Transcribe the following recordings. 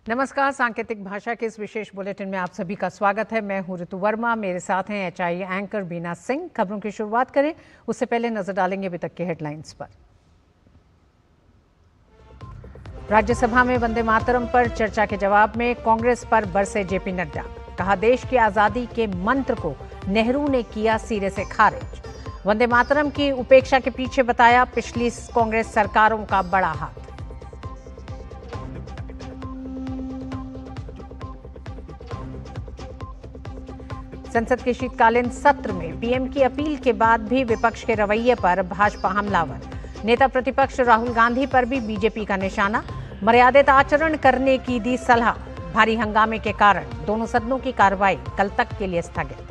नमस्कार, सांकेतिक भाषा के इस विशेष बुलेटिन में आप सभी का स्वागत है। मैं हूं ऋतु वर्मा, मेरे साथ हैं एचआई एंकर बीना सिंह। खबरों की शुरुआत करें उससे पहले नजर डालेंगे अभी तक के हेडलाइंस पर। राज्यसभा में वंदे मातरम पर चर्चा के जवाब में कांग्रेस पर बरसे जेपी नड्डा। कहा, देश की आजादी के मंत्र को नेहरू ने किया सिरे से खारिज। वंदे मातरम की उपेक्षा के पीछे बताया पिछली कांग्रेस सरकारों का बड़ा हाथ। संसद के शीतकालीन सत्र में पीएम की अपील के बाद भी विपक्ष के रवैये पर भाजपा हमलावर। नेता प्रतिपक्ष राहुल गांधी पर भी बीजेपी का निशाना। मर्यादित आचरण करने की दी सलाह। भारी हंगामे के कारण दोनों सदनों की कार्रवाई कल तक के लिए स्थगित।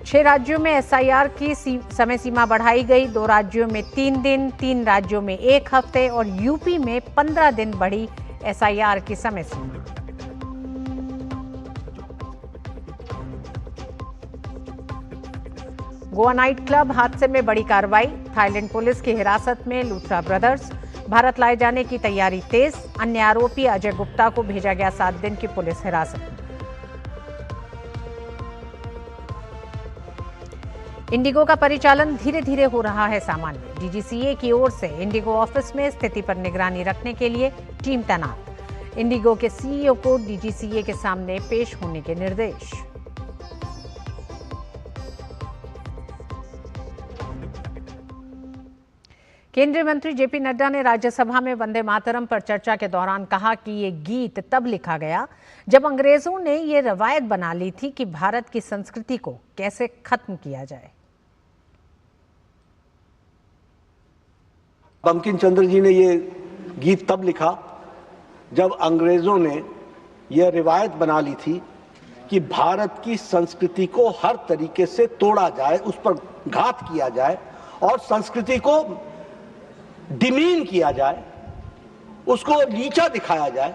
छह राज्यों में एसआईआर की समय सीमा बढ़ाई गई। 2 राज्यों में 3 दिन, 3 राज्यों में 1 हफ्ते और यूपी में 15 दिन बढ़ी एसआईआर की समय सीमा। गोवा नाइट क्लब हादसे में बड़ी कार्रवाई। थाईलैंड पुलिस की हिरासत में लूथरा ब्रदर्स। भारत लाए जाने की तैयारी तेज। अन्य आरोपी अजय गुप्ता को भेजा गया 7 दिन की पुलिस हिरासत में। इंडिगो का परिचालन धीरे धीरे हो रहा है सामान्य। डीजीसीए की ओर से इंडिगो ऑफिस में स्थिति पर निगरानी रखने के लिए टीम तैनात। इंडिगो के सीईओ को डीजीसीए के सामने पेश होने के निर्देश। केंद्रीय मंत्री जेपी नड्डा ने राज्यसभा में वंदे मातरम पर चर्चा के दौरान कहा कि ये गीत तब लिखा गया जब अंग्रेजों ने ये रवायत बना ली थी कि भारत की संस्कृति को कैसे खत्म किया जाए। बंकिम चंद्र जी ने ये गीत तब लिखा जब अंग्रेजों ने यह रिवायत बना ली थी कि भारत की संस्कृति को हर तरीके से तोड़ा जाए, उस पर घात किया जाए और संस्कृति को डिमीन किया जाए, उसको नीचा दिखाया जाए,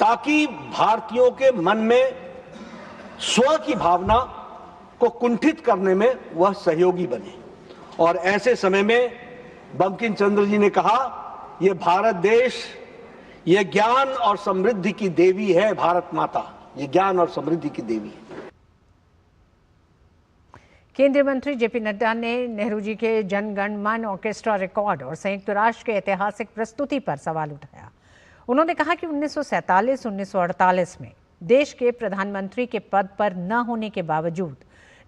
ताकि भारतीयों के मन में स्व की भावना को कुंठित करने में वह सहयोगी बने। और ऐसे समय में बंकिम चंद्र जी ने कहा, यह भारत देश, यह ज्ञान और समृद्धि की देवी है। भारत माता ये ज्ञान और समृद्धि की देवी है। केंद्रीय मंत्री जेपी नड्डा ने नेहरू जी के जन गण मन ऑर्केस्ट्रा रिकॉर्ड और संयुक्त राष्ट्र के ऐतिहासिक प्रस्तुति पर सवाल उठाया। उन्होंने कहा कि 1947-1948 में देश के प्रधानमंत्री के पद पर न होने के बावजूद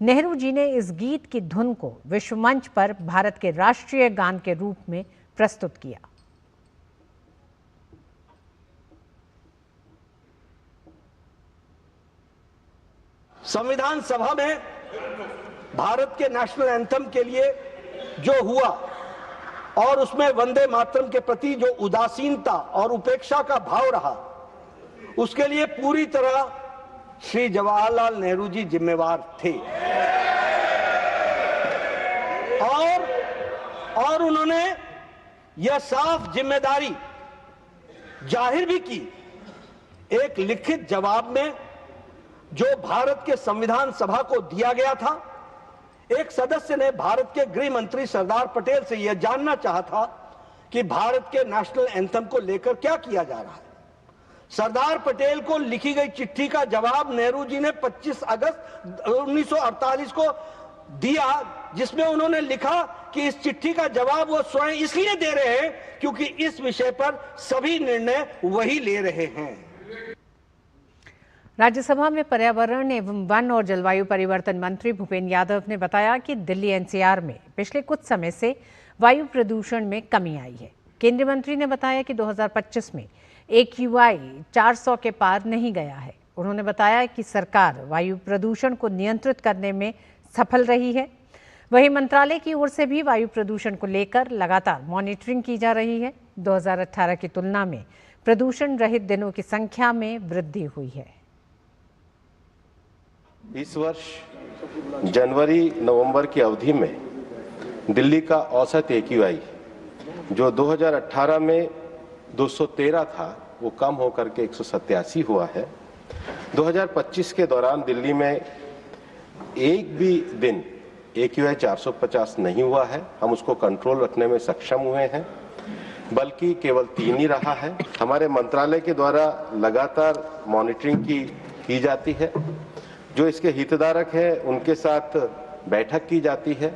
नेहरू जी ने इस गीत की धुन को विश्व मंच पर भारत के राष्ट्रीय गान के रूप में प्रस्तुत किया। संविधान सभा में भारत के नेशनल एंथम के लिए जो हुआ और उसमें वंदे मातरम के प्रति जो उदासीनता और उपेक्षा का भाव रहा, उसके लिए पूरी तरह श्री जवाहरलाल नेहरू जी जिम्मेवार थे। और उन्होंने यह साफ जिम्मेदारी जाहिर भी की। एक लिखित जवाब में जो भारत के संविधान सभा को दिया गया था, एक सदस्य ने भारत के गृह मंत्री सरदार पटेल से यह जानना चाहा था कि भारत के नेशनल एंथम को लेकर क्या किया जा रहा है। सरदार पटेल को लिखी गई चिट्ठी का जवाब नेहरू जी ने 25 अगस्त 1948 को दिया, जिसमें उन्होंने लिखा कि इस चिट्ठी का जवाब वो स्वयं इसलिए दे रहे हैं क्योंकि इस विषय पर सभी निर्णय वही ले रहे हैं। राज्यसभा में पर्यावरण एवं वन और जलवायु परिवर्तन मंत्री भूपेंद्र यादव ने बताया कि दिल्ली एनसीआर में पिछले कुछ समय से वायु प्रदूषण में कमी आई है। केंद्रीय मंत्री ने बताया कि 2025 में AQI 400 के पार नहीं गया है। उन्होंने बताया कि सरकार वायु प्रदूषण को नियंत्रित करने में सफल रही है। वहीं मंत्रालय की ओर से भी वायु प्रदूषण को लेकर लगातार मॉनिटरिंग की जा रही है। 2018 की तुलना में प्रदूषण रहित दिनों की संख्या में वृद्धि हुई है। इस वर्ष जनवरी-नवंबर की अवधि में दिल्ली का औसत AQI जो 2018 में 213 था, वो कम होकर के 187 हुआ है। 2025 के दौरान दिल्ली में एक भी दिन AQI 450 नहीं हुआ है, हम उसको कंट्रोल रखने में सक्षम हुए हैं, बल्कि केवल 3 ही रहा है। हमारे मंत्रालय के द्वारा लगातार मॉनिटरिंग की जाती है। जो इसके हितधारक हैं उनके साथ बैठक की जाती है।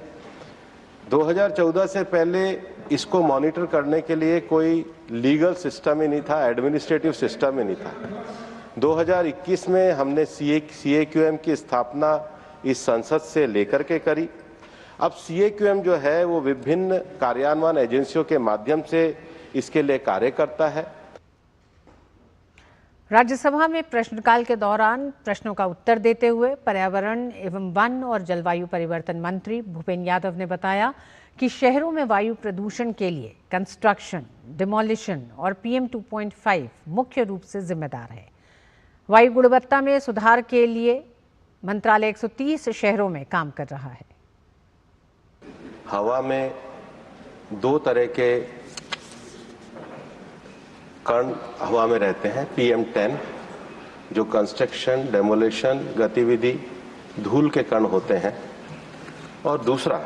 2014 से पहले इसको मॉनिटर करने के लिए कोई लीगल सिस्टम ही नहीं था, एडमिनिस्ट्रेटिव सिस्टम ही नहीं था। 2021 में हमने CAQM की स्थापना इस संसद से लेकर के करी। अब CAQM जो है वो विभिन्न कार्यान्वयन एजेंसियों के माध्यम से इसके लिए कार्य करता है। राज्यसभा में प्रश्नकाल के दौरान प्रश्नों का उत्तर देते हुए पर्यावरण एवं वन और जलवायु परिवर्तन मंत्री भूपेंद्र यादव ने बताया कि शहरों में वायु प्रदूषण के लिए कंस्ट्रक्शन, डिमोलिशन और PM 2.5 मुख्य रूप से जिम्मेदार है। वायु गुणवत्ता में सुधार के लिए मंत्रालय 130 शहरों में काम कर रहा है। हवा में 2 तरह के कण हवा में रहते हैं। PM10 जो कंस्ट्रक्शन, डेमोलिशन गतिविधि, धूल के कण होते हैं, और दूसरा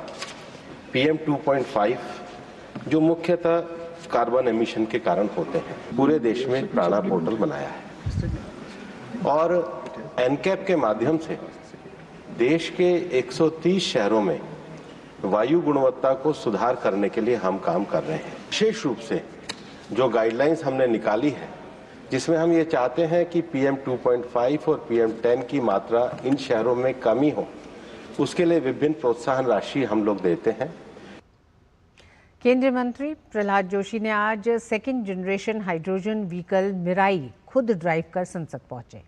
PM 2.5 जो मुख्यतः कार्बन एमिशन के कारण होते हैं। पूरे देश में प्राणा पोर्टल बनाया है और NCAP के माध्यम से देश के 130 शहरों में वायु गुणवत्ता को सुधार करने के लिए हम काम कर रहे हैं। विशेष रूप से जो गाइडलाइंस हमने निकाली है, जिसमें हम ये चाहते हैं कि PM 2.5 और PM10 की मात्रा इन शहरों में कमी हो, उसके लिए विभिन्न प्रोत्साहन राशि हम लोग देते हैं। केंद्रीय मंत्री प्रहलाद जोशी ने आज second generation hydrogen vehicle Mirai खुद ड्राइव कर संसद पहुंचे।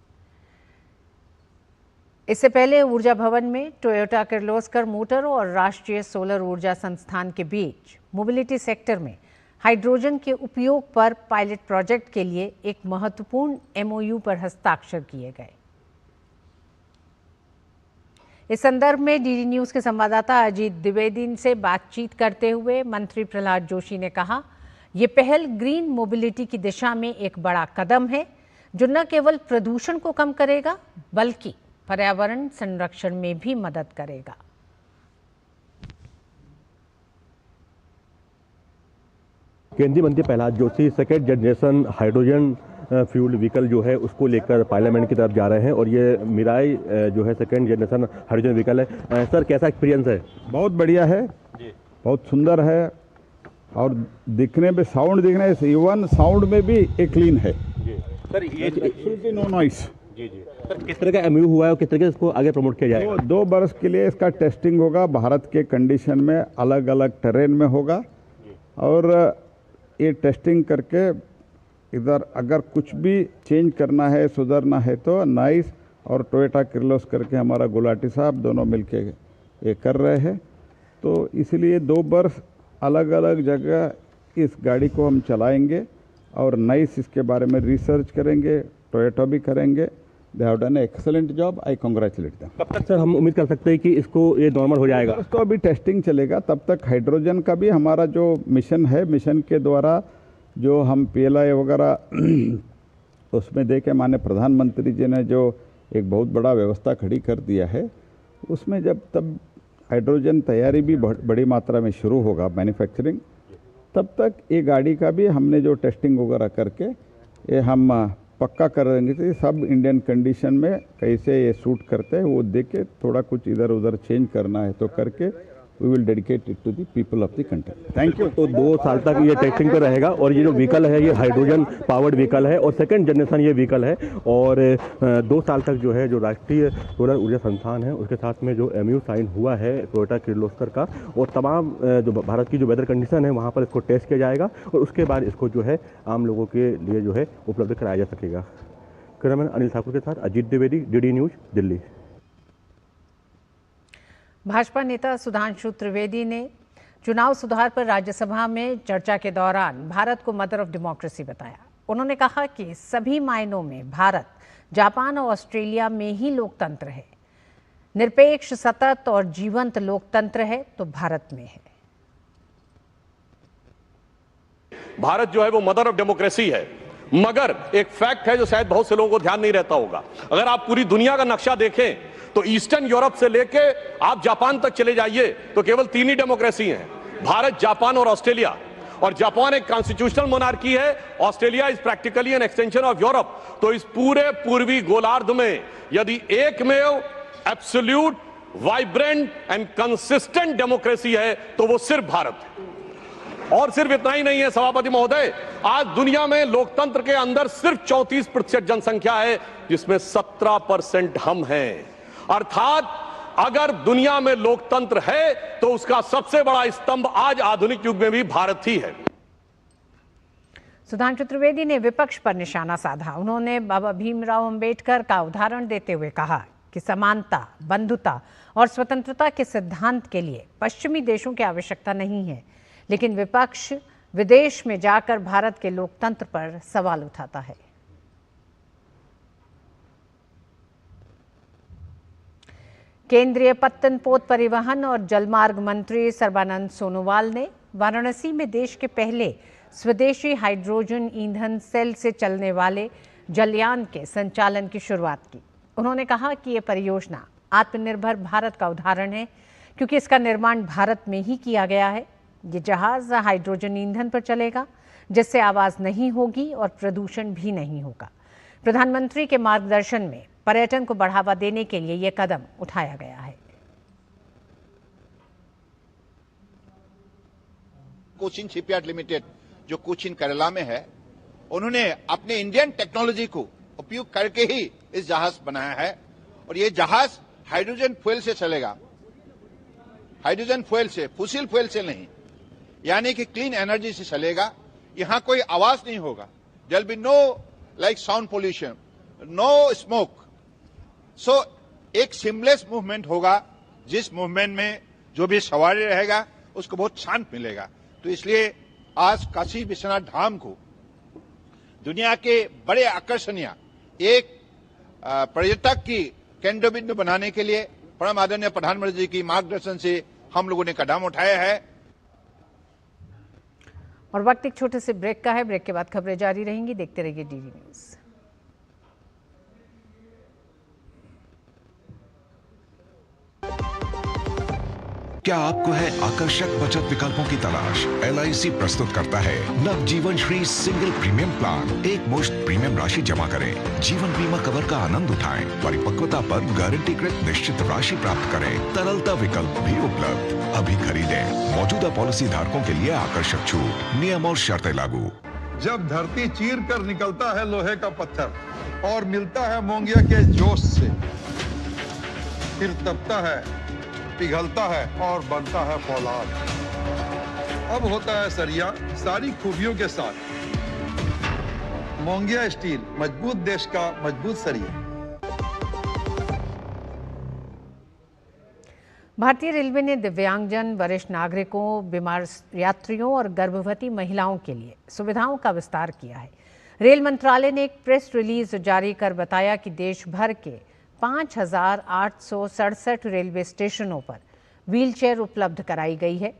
इससे पहले ऊर्जा भवन में टोयोटा किर्लोस्कर मोटर और राष्ट्रीय सोलर ऊर्जा संस्थान के बीच मोबिलिटी सेक्टर में हाइड्रोजन के उपयोग पर पायलट प्रोजेक्ट के लिए एक महत्वपूर्ण MOU पर हस्ताक्षर किए गए। इस संदर्भ में DD न्यूज के संवाददाता अजीत द्विवेदी से बातचीत करते हुए मंत्री प्रहलाद जोशी ने कहा, ये पहल ग्रीन मोबिलिटी की दिशा में एक बड़ा कदम है, जो न केवल प्रदूषण को कम करेगा बल्कि पर्यावरण संरक्षण में भी मदद करेगा। केंद्रीय मंत्री Prahlad Joshi second generation hydrogen fuel vehicle जो है उसको लेकर पार्लियामेंट की तरफ जा रहे हैं और ये मिराई जो है सेकेंड जनरेशन हाइड्रोजन व्हीकल है। सर, कैसा एक्सपीरियंस है? बहुत बढ़िया है जी, बहुत सुंदर है और दिखने में, साउंड दिखने से, इवन साउंड में भी एक क्लीन है जी। सर, ये नो नॉइस जी जी। सर, किस तरह का MOU हुआ है और किस तरह से इसको आगे प्रमोट किया जाएगा? 2 बरस के लिए इसका टेस्टिंग होगा, भारत के कंडीशन में अलग अलग टेरेन में होगा और ये टेस्टिंग करके इधर अगर कुछ भी चेंज करना है, सुधारना है तो नाइस और टोयोटा किर्लोस्कर के हमारा गुलाटी साहब दोनों मिलके ये कर रहे हैं। तो इसलिए 2 बरस अलग अलग जगह इस गाड़ी को हम चलाएंगे और नाइस इसके बारे में रिसर्च करेंगे, टोयोटा भी करेंगे। They have done excellent job, I congratulate them. कब तक सर हम उम्मीद कर सकते हैं कि इसको ये नॉर्मल हो जाएगा? तो अभी टेस्टिंग चलेगा, तब तक हाइड्रोजन का भी हमारा जो मिशन है, मिशन के द्वारा जो हम PLI वगैरह उसमें दे के माननीय प्रधानमंत्री जी ने जो एक बहुत बड़ा व्यवस्था खड़ी कर दिया है, उसमें जब तब हाइड्रोजन तैयारी भी बड़ी मात्रा में शुरू होगा मैन्युफैक्चरिंग, तब तक ये गाड़ी का भी हमने जो टेस्टिंग वगैरह करके ये हम पक्का कर देंगे कि सब इंडियन कंडीशन में कैसे ये सूट करते हैं, वो देख के थोड़ा कुछ इधर उधर चेंज करना है तो करके we will dedicate it to the people of the country. Thank you. तो 2 साल तक ये टेस्टिंग पर रहेगा और ये जो व्हीकल है ये हाइड्रोजन पावर्ड व्हीकल है और सेकंड जनरेशन ये व्हीकल है और 2 साल तक जो है जो राष्ट्रीय सोलर ऊर्जा संस्थान है उसके साथ में जो MOU साइन हुआ है टोयोटा किर्लोस्कर का, और तमाम जो भारत की जो वेदर कंडीशन है वहाँ पर इसको टेस्ट किया जाएगा और उसके बाद इसको जो है आम लोगों के लिए जो है उपलब्ध कराया जा सकेगा। कैमरामैन अनिल ठाकुर के साथ अजीत द्विवेदी, DD न्यूज, दिल्ली। भाजपा नेता सुधांशु त्रिवेदी ने चुनाव सुधार पर राज्यसभा में चर्चा के दौरान भारत को मदर ऑफ डेमोक्रेसी बताया। उन्होंने कहा कि सभी मायनों में भारत, जापान और ऑस्ट्रेलिया में ही लोकतंत्र है। निरपेक्ष, सतत और जीवंत लोकतंत्र है तो भारत में है। भारत जो है वो मदर ऑफ डेमोक्रेसी है, मगर एक फैक्ट है जो शायद बहुत से लोगों को ध्यान नहीं रहता होगा। अगर आप पूरी दुनिया का नक्शा देखें तो ईस्टर्न यूरोप से लेके आप जापान तक चले जाइए तो केवल 3 ही डेमोक्रेसी हैं, भारत, जापान और ऑस्ट्रेलिया। और जापान एक कॉन्स्टिट्यूशनल मोनार्की है, Australia is practically an extension of Europe. तो इस पूरे पूर्वी गोलार्ध में यदि एकमेव absolute, vibrant and consistent democracy है तो वो सिर्फ भारत है। और सिर्फ इतना ही नहीं है सभापति महोदय, आज दुनिया में लोकतंत्र के अंदर सिर्फ 34% जनसंख्या है, जिसमें 17% हम हैं। अर्थात अगर दुनिया में लोकतंत्र है तो उसका सबसे बड़ा स्तंभ आज आधुनिक युग में भी भारत ही है। सुधांशु त्रिवेदी ने विपक्ष पर निशाना साधा। उन्होंने बाबा भीमराव अंबेडकर का उदाहरण देते हुए कहा कि समानता, बंधुता और स्वतंत्रता के सिद्धांत के लिए पश्चिमी देशों की आवश्यकता नहीं है, लेकिन विपक्ष विदेश में जाकर भारत के लोकतंत्र पर सवाल उठाता है। केंद्रीय पत्तन पोत परिवहन और जलमार्ग मंत्री सर्बानंद सोनोवाल ने वाराणसी में देश के पहले स्वदेशी हाइड्रोजन ईंधन सेल से चलने वाले जलयान के संचालन की शुरुआत की। उन्होंने कहा कि ये परियोजना आत्मनिर्भर भारत का उदाहरण है, क्योंकि इसका निर्माण भारत में ही किया गया है। ये जहाज हाइड्रोजन ईंधन पर चलेगा, जिससे आवाज नहीं होगी और प्रदूषण भी नहीं होगा। प्रधानमंत्री के मार्गदर्शन में पर्यटन को बढ़ावा देने के लिए यह कदम उठाया गया है। कोचिन शिपयार्ड लिमिटेड जो कोचिन केरला में है, उन्होंने अपने इंडियन टेक्नोलॉजी को उपयोग करके ही इस जहाज बनाया है। और ये जहाज हाइड्रोजन फ्यूल से चलेगा, हाइड्रोजन फ्यूल से, फॉसिल फ्यूल से नहीं, यानी कि क्लीन एनर्जी से चलेगा। यहां कोई आवाज नहीं होगा, there will be no like sound pollution, no smoke. So एक सीमलेस मूवमेंट होगा, जिस मूवमेंट में जो भी सवारी रहेगा उसको बहुत शांत मिलेगा। तो इसलिए आज काशी विश्वनाथ धाम को दुनिया के बड़े आकर्षणीय एक पर्यटक की केंद्र बिंदु बनाने के लिए परम आदरणीय प्रधानमंत्री जी की मार्गदर्शन से हम लोगों ने कदम उठाया है। और वक्त एक छोटे से ब्रेक का है। ब्रेक के बाद खबरें जारी रहेंगी, देखते रहिए डीडी न्यूज। क्या आपको है आकर्षक बचत विकल्पों की तलाश? LIC प्रस्तुत करता है नवजीवन श्री सिंगल प्रीमियम प्लान। एक मुश्त प्रीमियम राशि जमा करें, जीवन बीमा कवर का आनंद उठाएं, परिपक्वता पर गारंटीकृत निश्चित राशि प्राप्त करें। तरलता विकल्प भी उपलब्ध। अभी खरीदें। मौजूदा पॉलिसी धारकों के लिए आकर्षक छूट, नियम और शर्तें लागू। जब धरती चीर कर निकलता है लोहे का पत्थर और मिलता है मोंगिया के जोश से, फिर तपता है, पिघलता है और बनता है फौलाद। अब होता है सरिया सारी खूबियों के साथ। मोंगिया स्टील, मजबूत देश का मजबूत सरिया। भारतीय रेलवे ने दिव्यांगजन, वरिष्ठ नागरिकों, बीमार यात्रियों और गर्भवती महिलाओं के लिए सुविधाओं का विस्तार किया है। रेल मंत्रालय ने एक प्रेस रिलीज जारी कर बताया कि देश भर के 5,867 रेलवे स्टेशनों पर व्हीलचेयर उपलब्ध कराई गई है,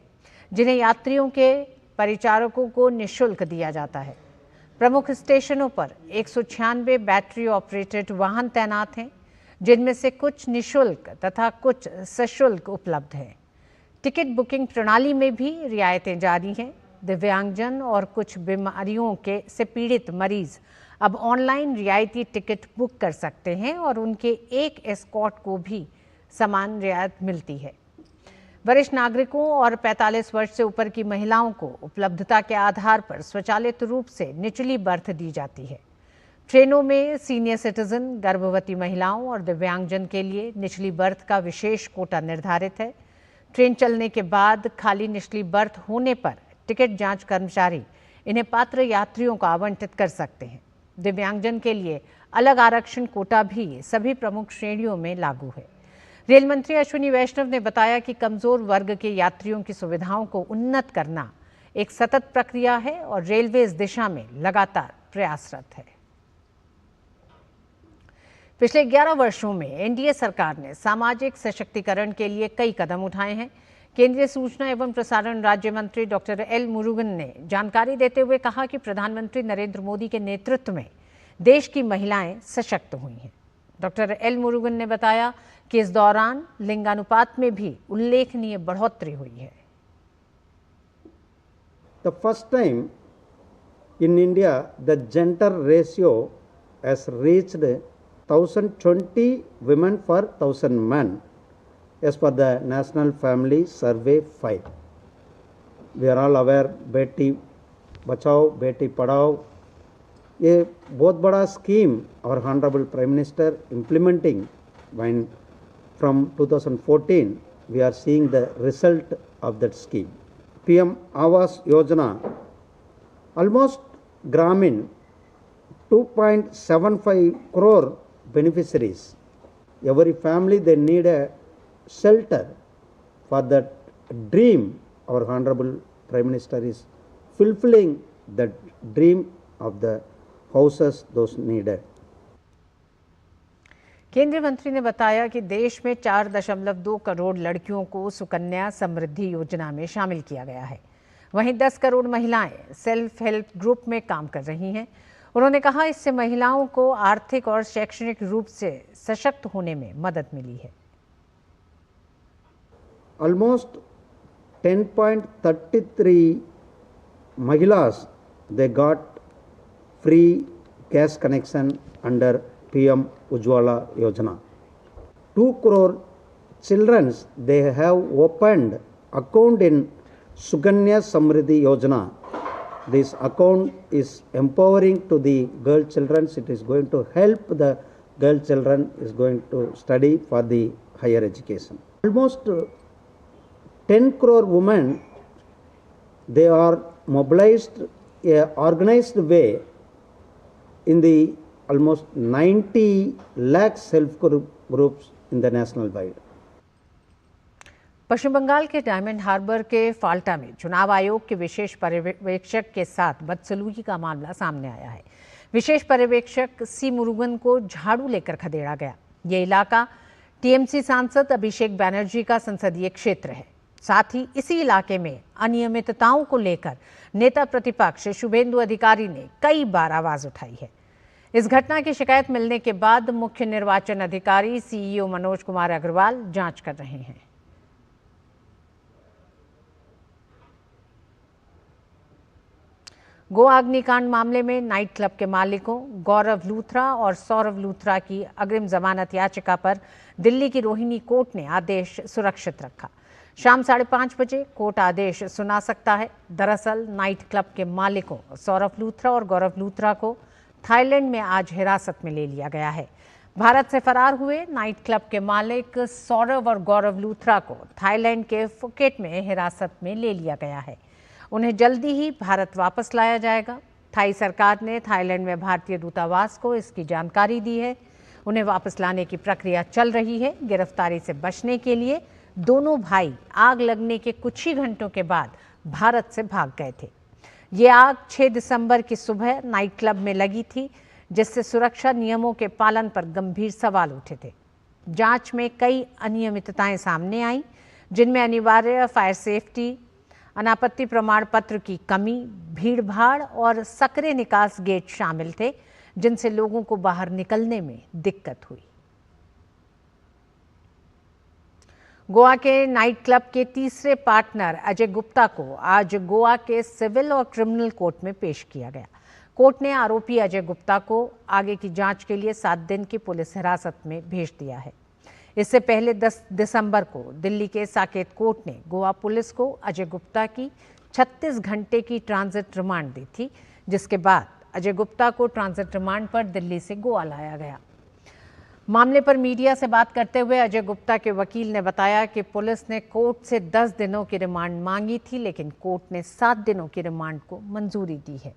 जिन्हें यात्रियों के परिचारकों को निःशुल्क दिया जाता है। प्रमुख स्टेशनों पर 196 बैटरी ऑपरेटेड वाहन तैनात हैं, जिनमें से कुछ निःशुल्क तथा कुछ सशुल्क उपलब्ध हैं। टिकट बुकिंग प्रणाली में भी रियायतें जारी हैं। दिव्यांगजन और कुछ बीमारियों से पीड़ित मरीज अब ऑनलाइन रियायती टिकट बुक कर सकते हैं और उनके एक एस्कॉर्ट को भी समान रियायत मिलती है। वरिष्ठ नागरिकों और 45 वर्ष से ऊपर की महिलाओं को उपलब्धता के आधार पर स्वचालित रूप से निचली बर्थ दी जाती है। ट्रेनों में सीनियर सिटीजन, गर्भवती महिलाओं और दिव्यांगजन के लिए निचली बर्थ का विशेष कोटा निर्धारित है। ट्रेन चलने के बाद खाली निचली बर्थ होने पर टिकट जांच कर्मचारी इन्हें पात्र यात्रियों को आवंटित कर सकते हैं। दिव्यांगजन के लिए अलग आरक्षण कोटा भी सभी प्रमुख श्रेणियों में लागू है। रेल मंत्री अश्विनी वैष्णव ने बताया कि कमजोर वर्ग के यात्रियों की सुविधाओं को उन्नत करना एक सतत प्रक्रिया है और रेलवे इस दिशा में लगातार प्रयासरत है। पिछले 11 वर्षों में एनडीए सरकार ने सामाजिक सशक्तिकरण के लिए कई कदम उठाए हैं। केंद्रीय सूचना एवं प्रसारण राज्य मंत्री डॉक्टर एल मुरुगन ने जानकारी देते हुए कहा कि प्रधानमंत्री नरेंद्र मोदी के नेतृत्व में देश की महिलाएं सशक्त हुई हैं। डॉक्टर एल मुरुगन ने बताया कि इस दौरान लिंगानुपात में भी उल्लेखनीय बढ़ोतरी हुई है। The first time in India, the gender ratio has reached 1020 women for 1000 men as per the National Family Survey 5. We are all aware, Beti Bachao Beti Padhao, ये बहुत बड़ा स्कीम और Honorable Prime Minister implementing when from 2014 we are seeing the result of that scheme. PM Awas Yojana, almost Gramin, 2.75 crore beneficiaries. Every family they need a shelter. For that dream, our Honorable Prime Minister is fulfilling that dream of the houses those needed. केंद्रीय मंत्री ने बताया कि देश में 4.2 करोड़ लड़कियों को सुकन्या समृद्धि योजना में शामिल किया गया है। वहीं 10 करोड़ महिलाएं सेल्फ हेल्प ग्रुप में काम कर रही हैं। उन्होंने कहा इससे महिलाओं को आर्थिक और शैक्षणिक रूप से सशक्त होने में मदद मिली है। Almost 10.33 Mahilas, they got free gas connection under PM Ujjwala Yojana. 2 crore children, they have opened account in Sukanya Samriddhi Yojana. This account is empowering to the girl children. It is going to help the girl children is going to study for the higher education. Almost 10 crore women, they are mobilized a organized way in the almost 90 lakh self groups in the national wide. पश्चिम बंगाल के diamond harbour के फाल्टा में चुनाव आयोग के विशेष पर्यवेक्षक के साथ बदसलूकी का मामला सामने आया है। विशेष पर्यवेक्षक सी मुरुगन को झाड़ू लेकर खदेड़ा गया। ये इलाका टीएमसी सांसद अभिषेक बैनर्जी का संसदीय क्षेत्र है। साथ ही इसी इलाके में अनियमितताओं को लेकर नेता प्रतिपक्ष शुभेंदु अधिकारी ने कई बार आवाज उठाई है। इस घटना की शिकायत मिलने के बाद मुख्य निर्वाचन अधिकारी सीईओ मनोज कुमार अग्रवाल जांच कर रहे हैं। गोवा अग्निकांड मामले में नाइट क्लब के मालिकों गौरव लूथरा और सौरव लूथरा की अग्रिम जमानत याचिका पर दिल्ली की रोहिणी कोर्ट ने आदेश सुरक्षित रखा। शाम 5:30 बजे कोर्ट आदेश सुना सकता है। दरअसल नाइट क्लब के मालिकों सौरव लूथरा और गौरव लूथरा को थाईलैंड में आज हिरासत में ले लिया गया है। भारत से फरार हुए नाइट क्लब के मालिक सौरव और गौरव लूथरा को थाईलैंड के फुकेट में हिरासत में ले लिया गया है। उन्हें जल्दी ही भारत वापस लाया जाएगा। थाई सरकार ने थाईलैंड में भारतीय दूतावास को इसकी जानकारी दी है। उन्हें वापस लाने की प्रक्रिया चल रही है। गिरफ्तारी से बचने के लिए दोनों भाई आग लगने के कुछ ही घंटों के बाद भारत से भाग गए थे। ये आग 6 दिसंबर की सुबह नाइट क्लब में लगी थी, जिससे सुरक्षा नियमों के पालन पर गंभीर सवाल उठे थे। जांच में कई अनियमितताएं सामने आईं, जिनमें अनिवार्य फायर सेफ्टी, अनापत्ति प्रमाण पत्र की कमी, भीड़भाड़ और सकरे निकास गेट शामिल थे, जिनसे लोगों को बाहर निकलने में दिक्कत हुई। गोवा के नाइट क्लब के तीसरे पार्टनर अजय गुप्ता को आज गोवा के सिविल और क्रिमिनल कोर्ट में पेश किया गया। कोर्ट ने आरोपी अजय गुप्ता को आगे की जांच के लिए 7 दिन की पुलिस हिरासत में भेज दिया है। इससे पहले 10 दिसंबर को दिल्ली के साकेत कोर्ट ने गोवा पुलिस को अजय गुप्ता की 36 घंटे की ट्रांजिट रिमांड दी थी, जिसके बाद अजय गुप्ता को ट्रांजिट रिमांड पर दिल्ली से गोवा लाया गया। मामले पर मीडिया से बात करते हुए अजय गुप्ता के वकील ने बताया कि पुलिस ने कोर्ट से 10 दिनों की रिमांड मांगी थी, लेकिन कोर्ट ने 7 दिनों की रिमांड को मंजूरी दी है।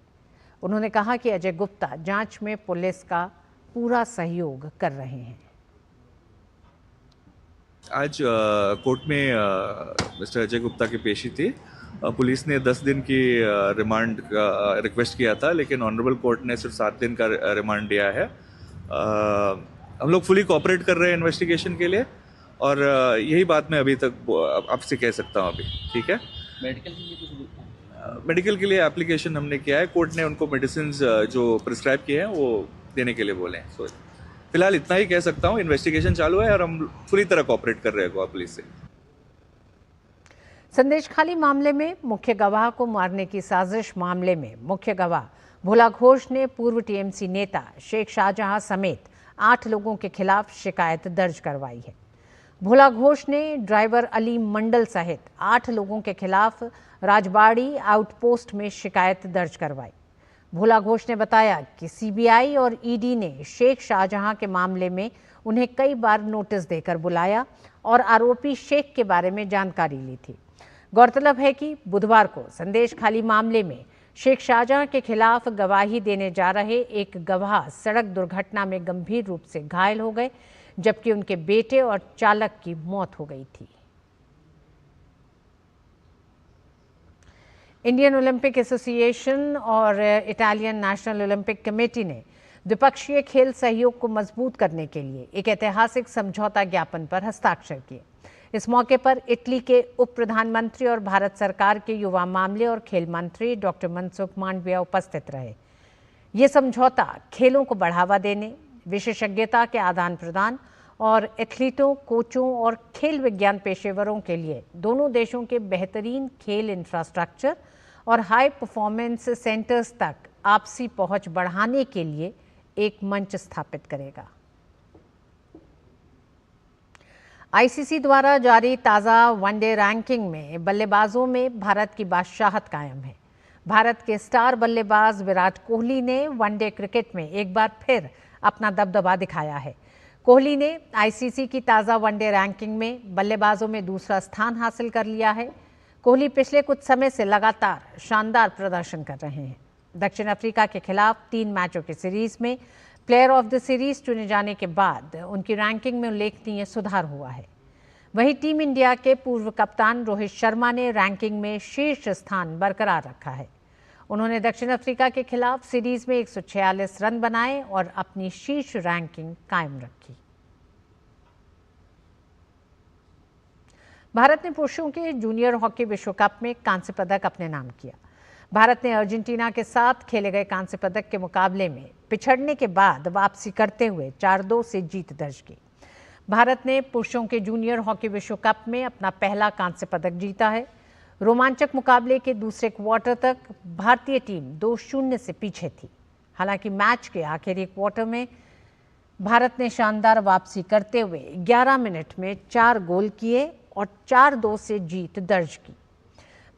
उन्होंने कहा कि अजय गुप्ता जांच में पुलिस का पूरा सहयोग कर रहे हैं। आज कोर्ट में मिस्टर अजय गुप्ता की पेशी थी। पुलिस ने 10 दिन की रिमांड का रिक्वेस्ट किया था, लेकिन ऑनरेबल कोर्ट ने सिर्फ 7 दिन का रिमांड दिया है। हम लोग फुली कोऑपरेट कर रहे हैं इन्वेस्टिगेशन के लिए, और यही बात मैं अभी तक आपसे कह सकता हूँ अभी। ठीक है, मेडिकल के लिए एप्लीकेशन हमने किया है। कोर्ट ने उनको मेडिसिन जो प्रिस्क्राइब किए हैं वो देने के लिए बोले हैं। फिलहाल इतना ही कह सकता हूँ, इन्वेस्टिगेशन चालू है और हम पूरी तरह कोऑपरेट कर रहे हैं गोवा पुलिस से। संदेशखाली मामले में मुख्य गवाह को मारने की साजिश मामले में मुख्य गवाह भोला घोष ने पूर्व टीएमसी नेता शेख शाहजहां समेत 8 लोगों के खिलाफ शिकायत दर्ज करवाई है। भोला घोष ने ड्राइवर अली मंडल सहित 8 लोगों के खिलाफ राजबाड़ी आउटपोस्ट में शिकायत दर्ज करवाई। भोला घोष ने बताया कि सीबीआई और ईडी ने शेख शाहजहां के मामले में उन्हें कई बार नोटिस देकर बुलाया और आरोपी शेख के बारे में जानकारी ली थी। गौरतलब है कि बुधवार को संदेशखाली मामले में शेख शाहजहां के खिलाफ गवाही देने जा रहे एक गवाह सड़क दुर्घटना में गंभीर रूप से घायल हो गए, जबकि उनके बेटे और चालक की मौत हो गई थी। इंडियन ओलंपिक एसोसिएशन और इटालियन नेशनल ओलंपिक कमेटी ने द्विपक्षीय खेल सहयोग को मजबूत करने के लिए एक ऐतिहासिक समझौता ज्ञापन पर हस्ताक्षर किए। इस मौके पर इटली के उप प्रधानमंत्री और भारत सरकार के युवा मामले और खेल मंत्री डॉक्टर मनसुख मांडविया उपस्थित रहे। ये समझौता खेलों को बढ़ावा देने, विशेषज्ञता के आदान प्रदान और एथलीटों, कोचों और खेल विज्ञान पेशेवरों के लिए दोनों देशों के बेहतरीन खेल इंफ्रास्ट्रक्चर और हाई परफॉर्मेंस सेंटर्स तक आपसी पहुंच बढ़ाने के लिए एक मंच स्थापित करेगा। आईसीसी द्वारा जारी ताज़ा वनडे रैंकिंग में बल्लेबाजों में भारत की बादशाहत कायम है। भारत के स्टार बल्लेबाज विराट कोहली ने वनडे क्रिकेट में एक बार फिर अपना दबदबा दिखाया है। कोहली ने आईसीसी की ताज़ा वनडे रैंकिंग में बल्लेबाजों में दूसरा स्थान हासिल कर लिया है। कोहली पिछले कुछ समय से लगातार शानदार प्रदर्शन कर रहे हैं। दक्षिण अफ्रीका के खिलाफ 3 मैचों की सीरीज में प्लेयर ऑफ द सीरीज चुने जाने के बाद उनकी रैंकिंग में उल्लेखनीय सुधार हुआ है। वहीं टीम इंडिया के पूर्व कप्तान रोहित शर्मा ने रैंकिंग में शीर्ष स्थान बरकरार रखा है। उन्होंने दक्षिण अफ्रीका के खिलाफ सीरीज में 146 रन बनाए और अपनी शीर्ष रैंकिंग कायम रखी। भारत ने पुरुषों के जूनियर हॉकी विश्व कप में कांस्य पदक अपने नाम किया। भारत ने अर्जेंटीना के साथ खेले गए कांस्य पदक के मुकाबले में पिछड़ने के बाद वापसी करते हुए 4-2 से जीत दर्ज की। भारत ने पुरुषों के जूनियर हॉकी विश्व कप में अपना पहला कांस्य पदक जीता है। रोमांचक मुकाबले के दूसरे क्वार्टर तक भारतीय टीम 2-0 से पीछे थी। हालांकि मैच के आखिरी क्वार्टर में भारत ने शानदार वापसी करते हुए 11 मिनट में 4 गोल किए और 4-2 से जीत दर्ज की।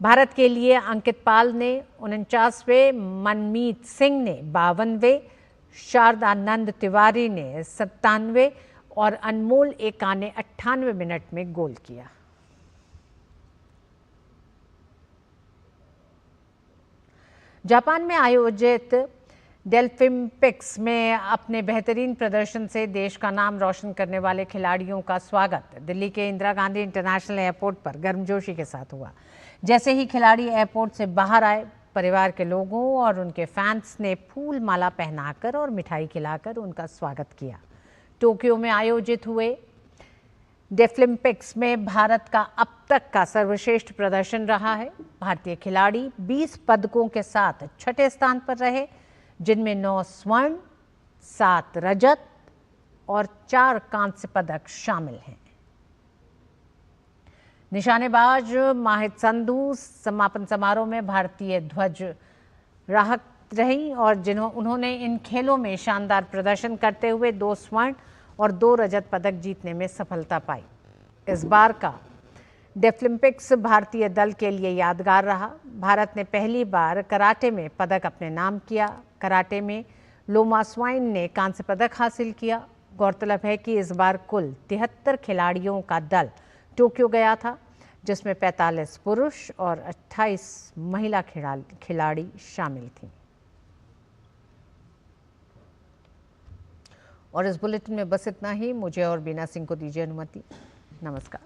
भारत के लिए अंकित पाल ने 49वें, मनमीत सिंह ने 52वें, शारदानंद तिवारी ने 97वें और अनमोल एका ने 98वें मिनट में गोल किया। जापान में आयोजित डेल्फिम्पिक्स में अपने बेहतरीन प्रदर्शन से देश का नाम रोशन करने वाले खिलाड़ियों का स्वागत दिल्ली के इंदिरा गांधी इंटरनेशनल एयरपोर्ट पर गर्मजोशी के साथ हुआ। जैसे ही खिलाड़ी एयरपोर्ट से बाहर आए, परिवार के लोगों और उनके फैंस ने फूल माला पहनाकर और मिठाई खिलाकर उनका स्वागत किया। टोक्यो में आयोजित हुए डेफलिम्पिक्स में भारत का अब तक का सर्वश्रेष्ठ प्रदर्शन रहा है। भारतीय खिलाड़ी 20 पदकों के साथ छठे स्थान पर रहे, जिनमें 9 स्वर्ण, 7 रजत और 4 कांस्य पदक शामिल हैं। निशानेबाज माहित संधू समापन समारोह में भारतीय ध्वज राहक रहीं और उन्होंने इन खेलों में शानदार प्रदर्शन करते हुए 2 स्वर्ण और 2 रजत पदक जीतने में सफलता पाई। इस बार का डेफलिम्पिक्स भारतीय दल के लिए यादगार रहा। भारत ने पहली बार कराटे में पदक अपने नाम किया। कराटे में लोमा स्वाइन ने कांस्य पदक हासिल किया। गौरतलब है कि इस बार कुल 73 खिलाड़ियों का दल टोक्यो गया था, जिसमें 45 पुरुष और 28 महिला खिलाड़ी शामिल थीं। और इस बुलेटिन में बस इतना ही। मुझे और बीना सिंह को दीजिए अनुमति। नमस्कार।